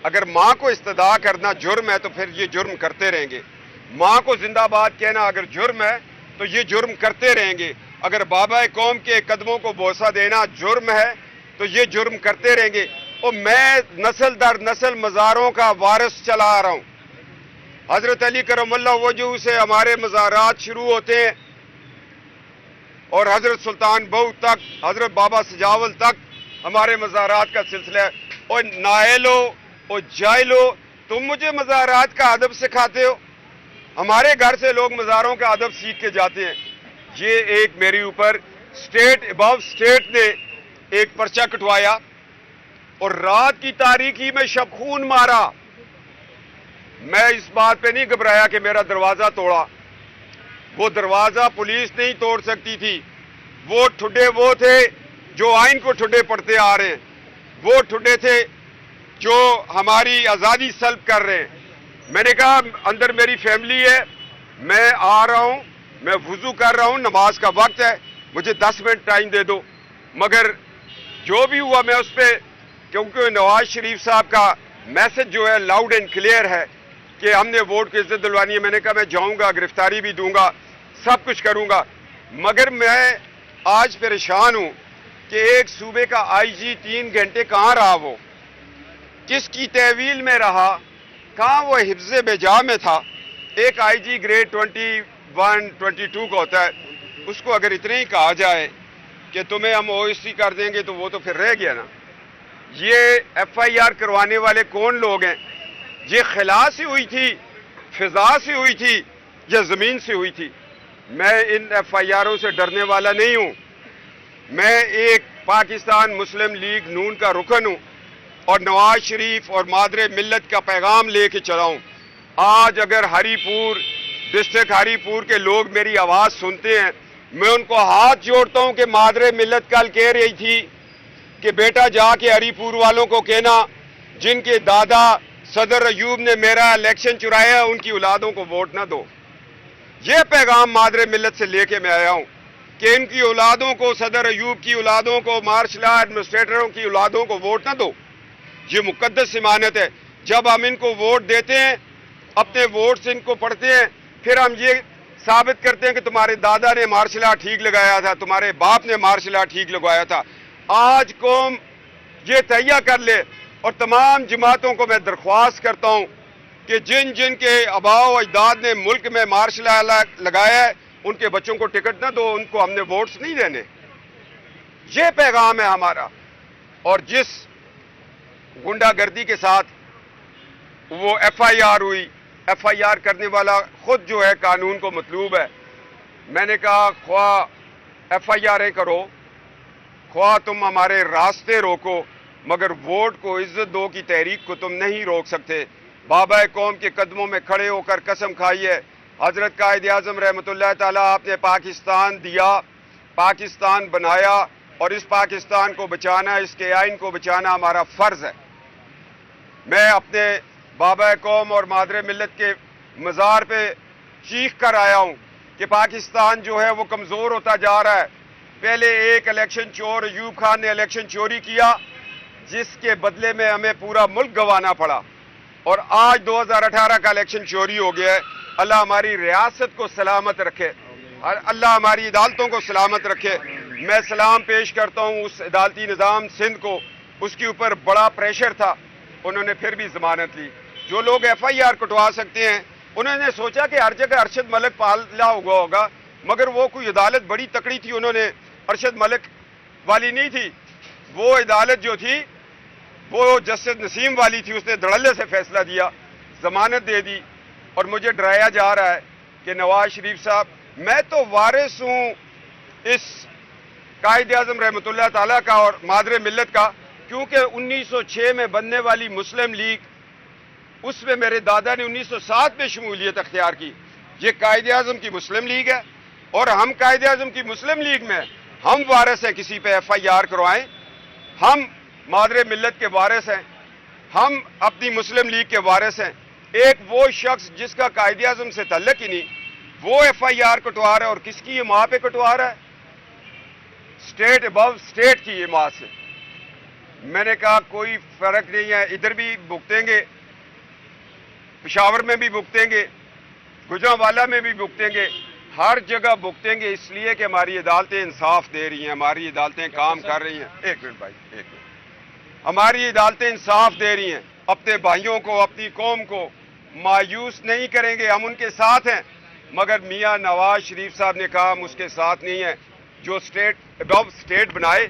اگر ماں کو استدعا کرنا جرم ہے تو پھر یہ جرم کرتے رہیں گے. ماں کو زندہ باد کہنا اگر جرم ہے تو یہ جرم کرتے رہیں گے. اگر بابا قوم کے قدموں کو بوسہ دینا جرم ہے تو یہ جرم کرتے رہیں گے. اور میں نسل در نسل مزاروں کا وارث چلا آ رہا ہوں. حضرت علی کرم اللہ وجہ سے ہمارے مزارات شروع ہوتے ہیں اور حضرت سلطان بہو تک، حضرت بابا سجاول تک ہمارے مزارات کا سلسلہ ہے. اور نائلو اور جائلو، تم مجھے مزارات کا ادب سکھاتے ہو؟ ہمارے گھر سے لوگ مزاروں کا ادب سیکھ کے جاتے ہیں. یہ ایک میرے اوپر اسٹیٹ ابو اسٹیٹ نے ایک پرچہ کٹوایا اور رات کی تاریکی میں شب خون مارا. میں اس بات پہ نہیں گھبرایا کہ میرا دروازہ توڑا. وہ دروازہ پولیس نہیں توڑ سکتی تھی. وہ ٹھڈے وہ تھے جو آئین کو ٹھڈے پڑھتے آ رہے ہیں. وہ ٹھڈے تھے جو ہماری آزادی سلب کر رہے ہیں. میں نے کہا اندر میری فیملی ہے، میں آ رہا ہوں، میں وضو کر رہا ہوں، نماز کا وقت ہے، مجھے 10 منٹ ٹائم دے دو. مگر جو بھی ہوا میں اس پہ، کیونکہ نواز شریف صاحب کا میسج جو ہے لاؤڈ اینڈ کلیئر ہے کہ ہم نے ووٹ کی عزت دلوانی ہے. میں نے کہا میں جاؤں گا، گرفتاری بھی دوں گا، سب کچھ کروں گا. مگر میں آج پریشان ہوں کہ ایک صوبے کا آئی جی 3 گھنٹے کہاں رہا، وہ کس کی تحویل میں رہا، کہاں وہ حفظ بجا میں تھا. ایک آئی جی گریڈ 21 22 کا ہوتا ہے، اس کو اگر اتنے ہی کہا جائے کہ تمہیں ہم او ایس سی کر دیں گے تو وہ تو پھر رہ گیا نا. یہ ایف آئی آر کروانے والے کون لوگ ہیں؟ یہ خلا سے ہوئی تھی، فضا سے ہوئی تھی یا زمین سے ہوئی تھی؟ میں ان ایف آئی آروں سے ڈرنے والا نہیں ہوں. میں ایک پاکستان مسلم لیگ نون کا رکن ہوں اور نواز شریف اور مادر ملت کا پیغام لے کے چلا ہوں. آج اگر ہری پور ڈسٹرکٹ ہری پور کے لوگ میری آواز سنتے ہیں، میں ان کو ہاتھ جوڑتا ہوں کہ مادر ملت کل کہہ رہی تھی کہ بیٹا جا کے ہری پور والوں کو کہنا جن کے دادا صدر ایوب نے میرا الیکشن چرایا ان کی اولادوں کو ووٹ نہ دو. یہ پیغام مادر ملت سے لے کے میں آیا ہوں کہ ان کی اولادوں کو، صدر ایوب کی اولادوں کو، مارشل لا ایڈمنسٹریٹروں کی اولادوں کو ووٹ نہ دو. یہ مقدس امانت ہے. جب ہم ان کو ووٹ دیتے ہیں، اپنے ووٹ سے ان کو پڑھتے ہیں، پھر ہم یہ ثابت کرتے ہیں کہ تمہارے دادا نے مارشل لا ٹھیک لگایا تھا، تمہارے باپ نے مارشل لا ٹھیک لگوایا تھا. آج قوم یہ تہیہ کر لے اور تمام جماعتوں کو میں درخواست کرتا ہوں کہ جن جن کے آباء و اجداد نے ملک میں مارشل لا لگایا ہے ان کے بچوں کو ٹکٹ نہ دو، ان کو ہم نے ووٹس نہیں دینے. یہ پیغام ہے ہمارا. اور جس گنڈا گردی کے ساتھ وہ ایف آئی آر ہوئی، ایف آئی آر کرنے والا خود جو ہے قانون کو مطلوب ہے. میں نے کہا خواہ ایف آئی آریں کرو، خواہ تم ہمارے راستے روکو، مگر ووٹ کو عزت دو کی تحریک کو تم نہیں روک سکتے. بابا قوم کے قدموں میں کھڑے ہو کر قسم کھائی ہے. حضرت قائد اعظم رحمۃ اللہ تعالیٰ، آپ نے پاکستان دیا، پاکستان بنایا، اور اس پاکستان کو بچانا، اس کے آئین کو بچانا ہمارا فرض ہے. میں اپنے بابا قوم اور مادر ملت کے مزار پہ چیخ کر آیا ہوں کہ پاکستان جو ہے وہ کمزور ہوتا جا رہا ہے. پہلے ایک الیکشن چور ایوب خان نے الیکشن چوری کیا جس کے بدلے میں ہمیں پورا ملک گنوانا پڑا، اور آج 2018 کا الیکشن چوری ہو گیا ہے. اللہ ہماری ریاست کو سلامت رکھے، اللہ ہماری عدالتوں کو سلامت رکھے. میں سلام پیش کرتا ہوں اس عدالتی نظام سندھ کو. اس کے اوپر بڑا پریشر تھا، انہوں نے پھر بھی ضمانت لی. جو لوگ ایف آئی آر کٹوا سکتے ہیں، انہوں نے سوچا کہ ہر جگہ ارشد ملک پالا ہوا ہوگا، مگر وہ کوئی عدالت بڑی تکڑی تھی، انہوں نے ارشد ملک والی نہیں تھی. وہ عدالت جو تھی وہ جسٹس نسیم والی تھی، اس نے دھڑلے سے فیصلہ دیا، ضمانت دے دی. اور مجھے ڈرایا جا رہا ہے کہ نواز شریف صاحب، میں تو وارث ہوں اس قائد اعظم رحمۃ اللہ تعالیٰ کا اور مادر ملت کا، کیونکہ 1906 میں بننے والی مسلم لیگ، اس میں میرے دادا نے 1907 میں شمولیت اختیار کی. یہ قائد اعظم کی مسلم لیگ ہے اور ہم قائد اعظم کی مسلم لیگ میں ہم وارث ہیں. کسی پہ ایف آئی آر کروائیں، ہم مادر ملت کے وارث ہیں، ہم اپنی مسلم لیگ کے وارث ہیں. ایک وہ شخص جس کا قائد اعظم سے تعلق ہی نہیں، وہ ایف آئی آر کٹوا رہا ہے، اور کس کی یہ ماں پہ کٹوا رہا ہے؟ اسٹیٹ ابو اسٹیٹ کی یہ ماں سے. میں نے کہا کوئی فرق نہیں ہے، ادھر بھی بھگتیں گے، پشاور میں بھی بھگتیں گے، گجرانوالہ میں بھی بھگتیں گے، ہر جگہ بھگتیں گے، اس لیے کہ ہماری عدالتیں انصاف دے رہی ہیں، ہماری عدالتیں کام کر رہی ہیں۔ ایک منٹ بھائی، ایک منٹ، ہماری عدالتیں انصاف دے رہی ہیں، اپنے بھائیوں کو، اپنی قوم کو مایوس نہیں کریں گے، ہم ان کے ساتھ ہیں۔ مگر میاں نواز شریف صاحب نے کہا ہم اس کے ساتھ نہیں ہیں۔ جو اسٹیٹ بنائے،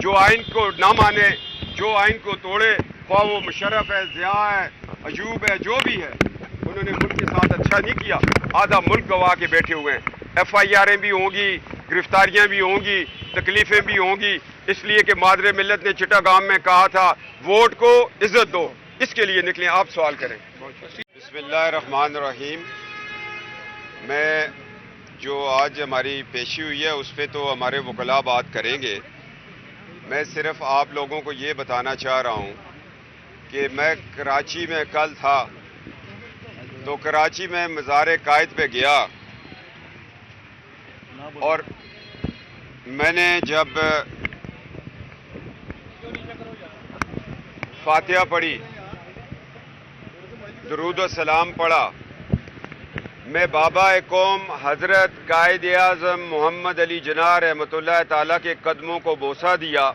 جو آئین کو نہ مانے، جو آئین کو توڑے، خواہ وہ مشرف ہے، ضیاء ہے، ایوب ہے، جو بھی ہے، انہوں نے ملک کے ساتھ اچھا نہیں کیا۔ آدھا ملک گوا کے بیٹھے ہوئے ہیں، ایف آئی آریں بھی ہوں گی، گرفتاریاں بھی ہوں گی، تکلیفیں بھی ہوں گی، اس لیے کہ مادر ملت نے چٹاگام میں کہا تھا ووٹ کو عزت دو، اس کے لیے نکلیں۔ آپ سوال کریں۔ بسم اللہ الرحمن الرحیم۔ میں جو آج ہماری پیشی ہوئی ہے اس پہ تو ہمارے وکلاء بات کریں گے، میں صرف آپ لوگوں کو یہ بتانا چاہ رہا ہوں کہ میں کراچی میں کل تھا، تو کراچی میں مزار قائد پہ گیا، اور میں نے جب فاتحہ پڑھی، درود و سلام پڑھا، میں بابا قوم حضرت قائد اعظم محمد علی جناح رحمۃ اللہ تعالیٰ کے قدموں کو بوسہ دیا،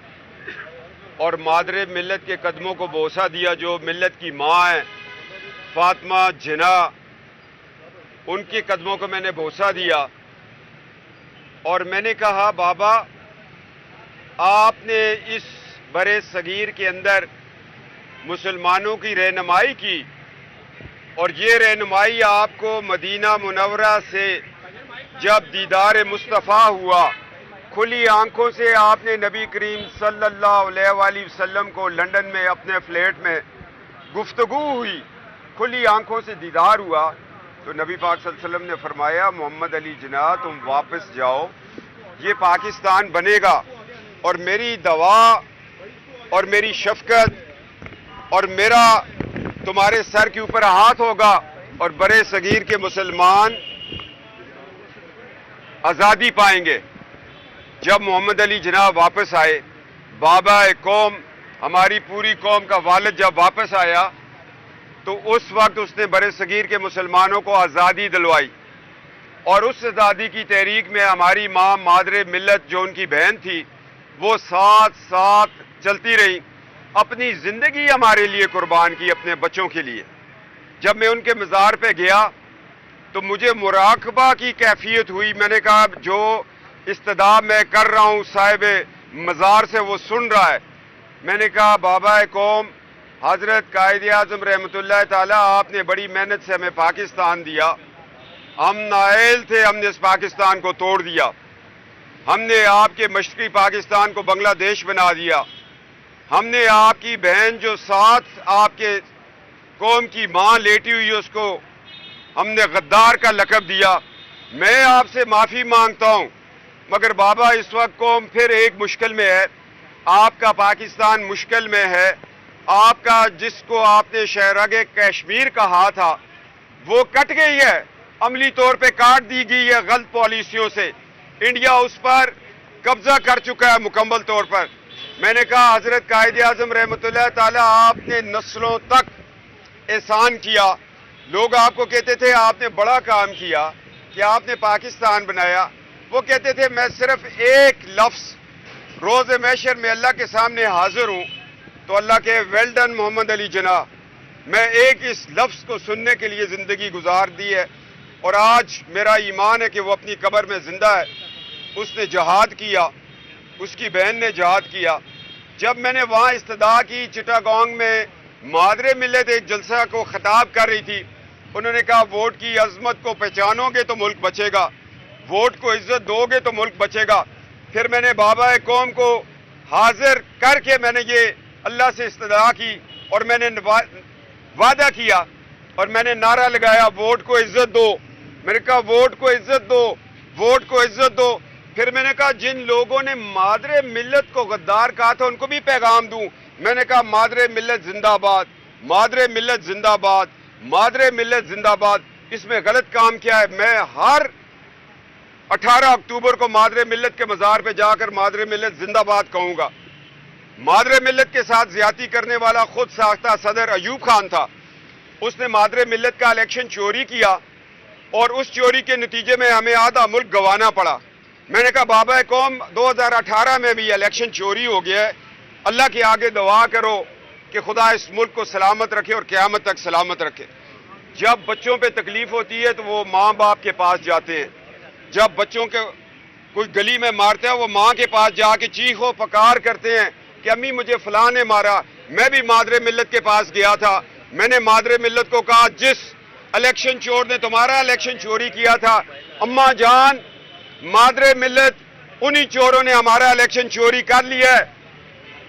اور مادر ملت کے قدموں کو بوسہ دیا، جو ملت کی ماں ہیں فاطمہ جناح، ان کے قدموں کو میں نے بوسہ دیا، اور میں نے کہا بابا آپ نے اس برے صغیر کے اندر مسلمانوں کی رہنمائی کی، اور یہ رہنمائی آپ کو مدینہ منورہ سے جب دیدار مصطفیٰ ہوا، کھلی آنکھوں سے آپ نے نبی کریم صلی اللہ علیہ وآلہ وسلم کو لندن میں اپنے فلیٹ میں گفتگو ہوئی، کھلی آنکھوں سے دیدار ہوا، تو نبی پاک صلی اللہ علیہ وسلم نے فرمایا محمد علی جناح تم واپس جاؤ، یہ پاکستان بنے گا، اور میری دعا اور میری شفقت اور میرا تمہارے سر کے اوپر ہاتھ ہوگا، اور برے صغیر کے مسلمان آزادی پائیں گے۔ جب محمد علی جناح واپس آئے، بابا قوم، ہماری پوری قوم کا والد جب واپس آیا، تو اس وقت اس نے برے صغیر کے مسلمانوں کو آزادی دلوائی، اور اس آزادی کی تحریک میں ہماری ماں مادر ملت جو ان کی بہن تھی، وہ ساتھ ساتھ چلتی رہی، اپنی زندگی ہمارے لیے قربان کی، اپنے بچوں کے لیے۔ جب میں ان کے مزار پہ گیا تو مجھے مراقبہ کی کیفیت ہوئی، میں نے کہا جو استدعا میں کر رہا ہوں صاحب مزار سے وہ سن رہا ہے۔ میں نے کہا بابا قوم حضرت قائد اعظم رحمۃ اللہ تعالیٰ، آپ نے بڑی محنت سے ہمیں پاکستان دیا، ہم نااہل تھے، ہم نے اس پاکستان کو توڑ دیا، ہم نے آپ کے مشرقی پاکستان کو بنگلہ دیش بنا دیا، ہم نے آپ کی بہن جو ساتھ آپ کے قوم کی ماں لیٹی ہوئی اس کو ہم نے غدار کا لقب دیا، میں آپ سے معافی مانگتا ہوں، مگر بابا اس وقت قوم پھر ایک مشکل میں ہے، آپ کا پاکستان مشکل میں ہے، آپ کا جس کو آپ نے شہرگ کشمیر کہا تھا وہ کٹ گئی ہے، عملی طور پہ کاٹ دی گئی ہے غلط پالیسیوں سے، انڈیا اس پر قبضہ کر چکا ہے مکمل طور پر۔ میں نے کہا حضرت قائد اعظم رحمۃ اللہ تعالیٰ آپ نے نسلوں تک احسان کیا، لوگ آپ کو کہتے تھے آپ نے بڑا کام کیا کہ آپ نے پاکستان بنایا، وہ کہتے تھے میں صرف ایک لفظ روز محشر میں اللہ کے سامنے حاضر ہوں تو اللہ کے ویل ڈن محمد علی جناح، میں ایک اس لفظ کو سننے کے لیے زندگی گزار دی ہے، اور آج میرا ایمان ہے کہ وہ اپنی قبر میں زندہ ہے۔ اس نے جہاد کیا، اس کی بہن نے جہاد کیا۔ جب میں نے وہاں استدعا کی چٹاگانگ میں، مادر ملت ایک جلسہ کو خطاب کر رہی تھی، انہوں نے کہا ووٹ کی عظمت کو پہچانو گے تو ملک بچے گا، ووٹ کو عزت دو گے تو ملک بچے گا۔ پھر میں نے بابا قوم کو حاضر کر کے میں نے یہ اللہ سے استدعا کی، اور میں نے وعدہ کیا، اور میں نے نعرہ لگایا ووٹ کو عزت دو، میں نے کہا ووٹ کو عزت دو، ووٹ کو عزت دو۔ پھر میں نے کہا جن لوگوں نے مادر ملت کو غدار کہا تھا ان کو بھی پیغام دوں، میں نے کہا مادر ملت زندہ باد، مادر ملت زندہ باد، مادر ملت زندہ باد۔ اس میں غلط کام کیا ہے؟ میں ہر 18 اکتوبر کو مادر ملت کے مزار پہ جا کر مادر ملت زندہ باد کہوں گا۔ مادر ملت کے ساتھ زیادتی کرنے والا خود ساختہ صدر ایوب خان تھا. اس نے مادر ملت کا الیکشن چوری کیا اور اس چوری کے نتیجے میں ہمیں آدھا ملک گنوانا پڑا. میں نے کہا بابا قوم 2018 میں بھی الیکشن چوری ہو گیا ہے, اللہ کے آگے دعا کرو کہ خدا اس ملک کو سلامت رکھے اور قیامت تک سلامت رکھے. جب بچوں پہ تکلیف ہوتی ہے تو وہ ماں باپ کے پاس جاتے ہیں. جب بچوں کے کوئی گلی میں مارتا ہے وہ ماں کے پاس جا کے چیخ و پکار کرتے ہیں کہ امی مجھے فلاں نے مارا. میں بھی مادر ملت کے پاس گیا تھا, میں نے مادر ملت کو کہا جس الیکشن چور نے تمہارا الیکشن چوری کیا تھا, اماں جان مادر ملت انہی چوروں نے ہمارا الیکشن چوری کر لیا ہے.